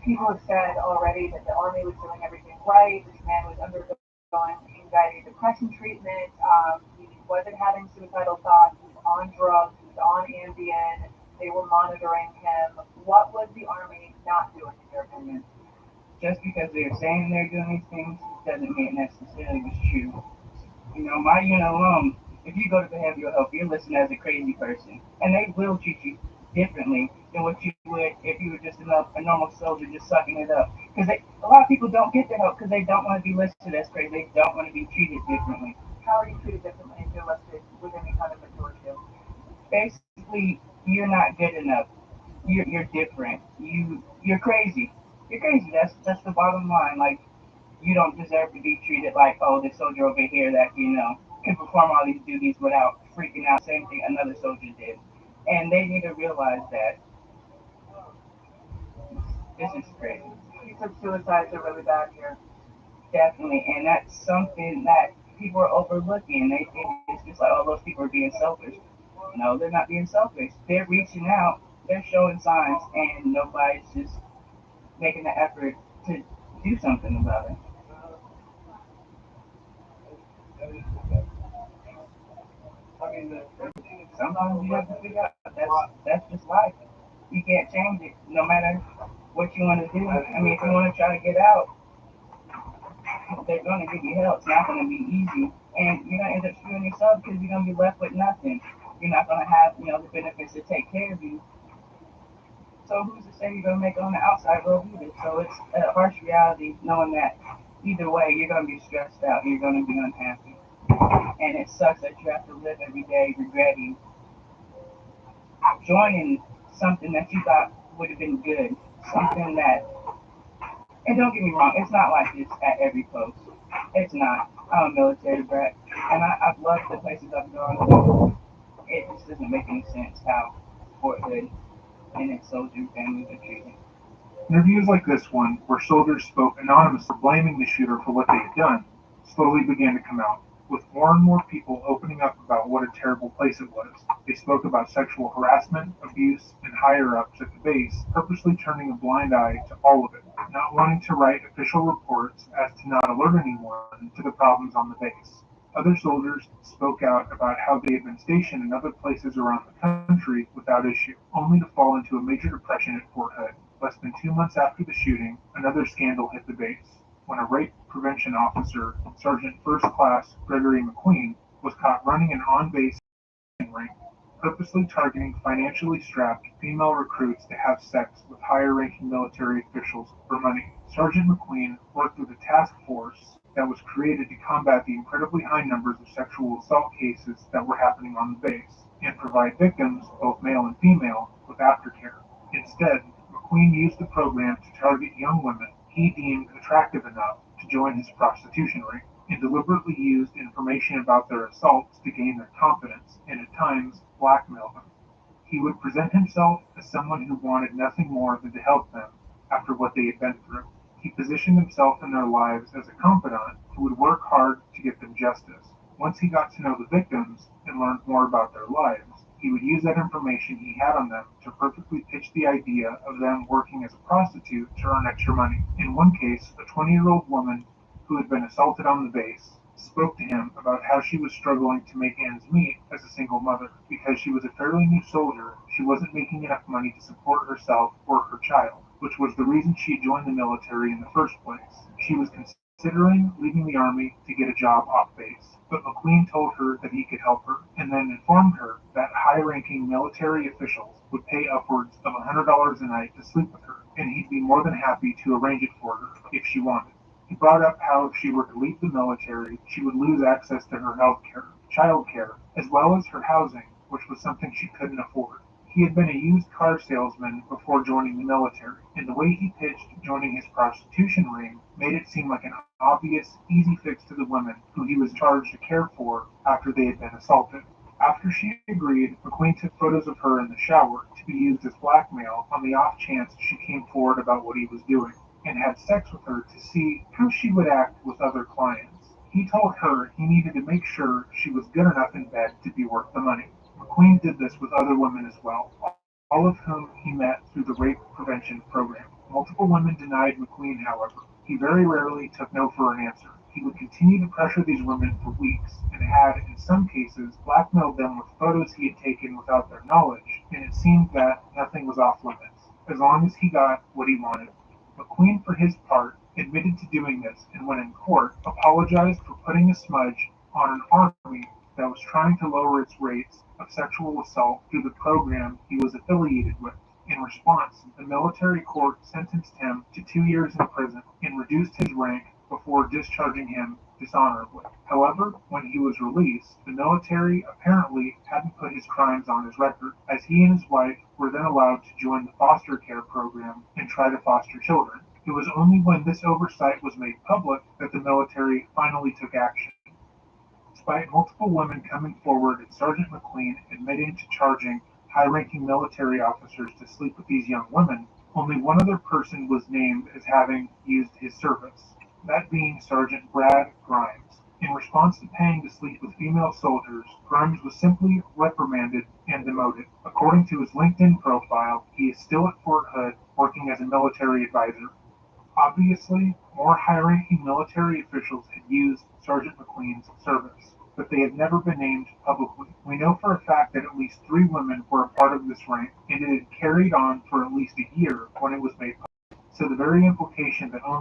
People have said already that the Army was doing everything right. This man was undergoing anxiety depression treatment. He wasn't having suicidal thoughts. He was on drugs. He was on Ambien. They were monitoring him. What was the Army not doing, in your opinion? Just because they're saying they're doing these things doesn't mean it necessarily was true. My unit alone, if you go to behavioral health, you're listed as a crazy person. And they will treat you differently than what you would if you were just a normal soldier just sucking it up. Because a lot of people don't get their help because they don't want to be listed as crazy. They don't want to be treated differently. How are you treated differently if you're listed with any kind of mental issue? Basically, you're not good enough. You're different. You're crazy. You're crazy. That's the bottom line. Like, you don't deserve to be treated like, oh, this soldier over here that, can perform all these duties without freaking out. Same thing another soldier did. And they need to realize that this is crazy. You said suicides are really bad here. Definitely. And that's something that people are overlooking. They think it's just like, oh, those people are being selfish. No, they're not being selfish. They're reaching out. They're showing signs, and nobody's just making the effort to do something about it. Sometimes you have to figure out that's just life. You can't change it, no matter what you want to do. I mean, if you want to try to get out, they're going to give you help. It's not going to be easy, and you're going to end up screwing yourself because you're going to be left with nothing. You're not going to have, the benefits to take care of you. So who's to say you're going to make it on the outside road either? So it's a harsh reality knowing that either way you're going to be stressed out. You're going to be unhappy, and it sucks that you have to live every day regretting joining something that you thought would have been good, something that, and don't get me wrong, it's not like this at every post. It's not. I'm a military brat, and I've loved the places I've gone. It just doesn't make any sense how Fort Hood and its soldier families are treated. Interviews like this one, where soldiers spoke anonymously blaming the shooter for what they had done, slowly began to come out, with more and more people opening up about what a terrible place it was. They spoke about sexual harassment, abuse, and higher-ups at the base, purposely turning a blind eye to all of it, not wanting to write official reports as to not alert anyone to the problems on the base. Other soldiers spoke out about how they had been stationed in other places around the country without issue, only to fall into a major depression at Fort Hood. Less than 2 months after the shooting, another scandal hit the base, when a rape prevention officer, Sergeant First Class Gregory McQueen, was caught running an on-base ring, purposely targeting financially strapped female recruits to have sex with higher-ranking military officials for money. Sergeant McQueen worked with a task force that was created to combat the incredibly high numbers of sexual assault cases that were happening on the base, and provide victims, both male and female, with aftercare. Instead, McQueen used the program to target young women he deemed attractive enough to join his prostitution ring, and deliberately used information about their assaults to gain their confidence and at times blackmail them. He would present himself as someone who wanted nothing more than to help them after what they had been through. He positioned himself in their lives as a confidant who would work hard to get them justice. Once he got to know the victims and learned more about their lives, he would use that information he had on them to perfectly pitch the idea of them working as a prostitute to earn extra money. In one case, a 20-year-old woman who had been assaulted on the base spoke to him about how she was struggling to make ends meet as a single mother. Because she was a fairly new soldier, she wasn't making enough money to support herself or her child, which was the reason she joined the military in the first place. She was considering leaving the army to get a job off base, but McQueen told her that he could help her, and then informed her that high-ranking military officials would pay upwards of $100 a night to sleep with her, and he'd be more than happy to arrange it for her if she wanted. He brought up how if she were to leave the military, she would lose access to her health care, child care, as well as her housing, which was something she couldn't afford. He had been a used car salesman before joining the military, and the way he pitched joining his prostitution ring made it seem like an obvious, easy fix to the women who he was charged to care for after they had been assaulted. After she agreed, McQueen took photos of her in the shower to be used as blackmail on the off chance she came forward about what he was doing, and had sex with her to see how she would act with other clients. He told her he needed to make sure she was good enough in bed to be worth the money. McQueen did this with other women as well, all of whom he met through the rape prevention program. Multiple women denied McQueen, however. He very rarely took no for an answer. He would continue to pressure these women for weeks, and had, in some cases, blackmailed them with photos he had taken without their knowledge, and it seemed that nothing was off limits, as long as he got what he wanted. McQueen, for his part, admitted to doing this, and when in court, apologized for putting a smudge on an army that was trying to lower its rates of sexual assault through the program he was affiliated with. In response, the military court sentenced him to 2 years in prison and reduced his rank before discharging him dishonorably. However, when he was released, the military apparently hadn't put his crimes on his record, as he and his wife were then allowed to join the foster care program and try to foster children. It was only when this oversight was made public that the military finally took action. Despite multiple women coming forward and Sergeant McQueen admitting to charging high-ranking military officers to sleep with these young women, only one other person was named as having used his service, that being Sergeant Brad Grimes. In response to paying to sleep with female soldiers, Grimes was simply reprimanded and demoted. According to his LinkedIn profile, he is still at Fort Hood working as a military advisor. Obviously, more high-ranking military officials had used Sergeant McQueen's service, but they had never been named publicly. We know for a fact that at least 3 women were a part of this rank, and it had carried on for at least a year when it was made public. So the very implication that only